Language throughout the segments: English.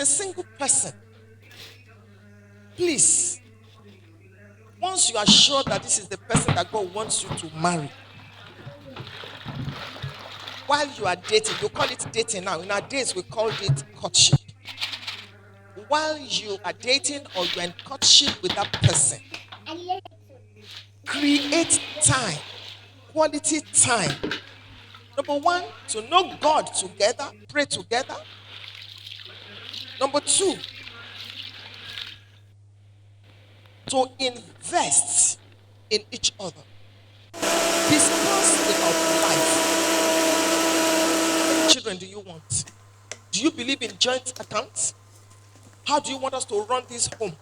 a single person, please, once you are sure that this is the person that God wants you to marry, while you are dating, you call it dating now. In our days, we called it courtship. While you are dating or you're in courtship with that person, create time, quality time. Number one, to know God together, pray together. Number two, to invest in each other. Discuss about life. How many children do you want? Do you believe in joint accounts? How do you want us to run this home?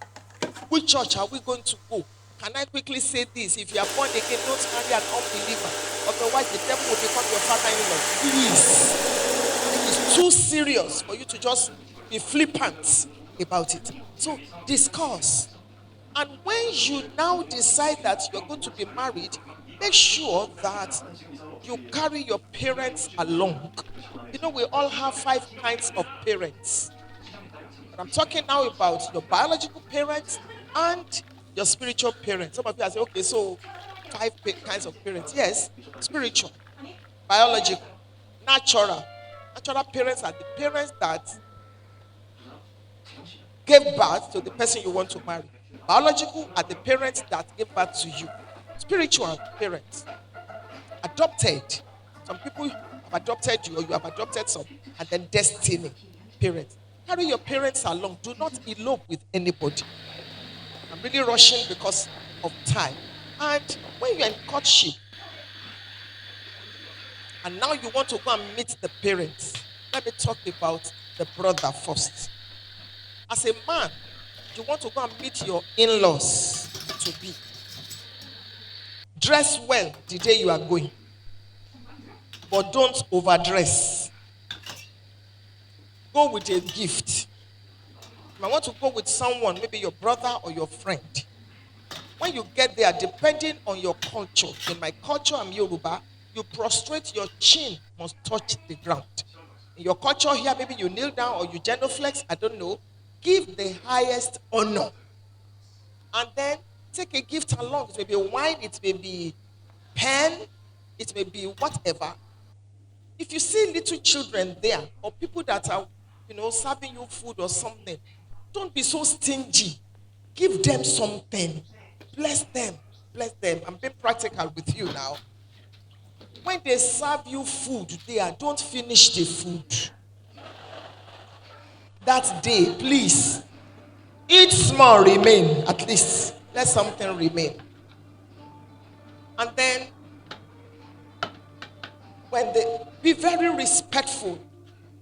Which church are we going to go? Can I quickly say this? If you are born again, don't marry an unbeliever. Otherwise, the devil will become your father-in-law. Please. It is too serious for you to just be flippant about it. So, discuss. And when you now decide that you're going to be married, make sure that you carry your parents along. You know, we all have 5 kinds of parents. But I'm talking now about your biological parents and your spiritual parents. Some of you are saying, okay, so 5 kinds of parents. Yes, spiritual, biological, natural. Natural parents are the parents that gave birth to the person you want to marry. Biological are the parents that gave birth to you. Spiritual parents, adopted. Some people have adopted you or you have adopted some. And then destiny parents. Carry your parents along. Do not elope with anybody. I'm really rushing because of time. And when you're in courtship, and now you want to go and meet the parents, let me talk about the brother first. As a man, you want to go and meet your in-laws to be. Dress well the day you are going, but don't overdress. Go with a gift. If I want to go with someone, maybe your brother or your friend, when you get there, depending on your culture, in my culture, I'm Yoruba, you prostrate, your chin must touch the ground. In your culture here, maybe you kneel down or you genuflex, I don't know. Give the highest honor. And then take a gift along. It may be wine, it may be pen, it may be whatever. If you see little children there or people that are, serving you food or something, don't be so stingy. Give them something. Bless them. Bless them. I'm being practical with you now. When they serve you food there, don't finish the food. That day, please. Eat small, remain. At least let something remain. And then, when they be very respectful.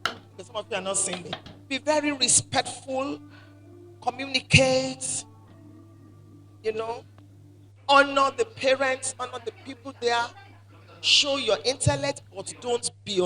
Because some of you are not saying it. Be very respectful. Communicate. Honor the parents, honor the people there. Show your intellect, but don't be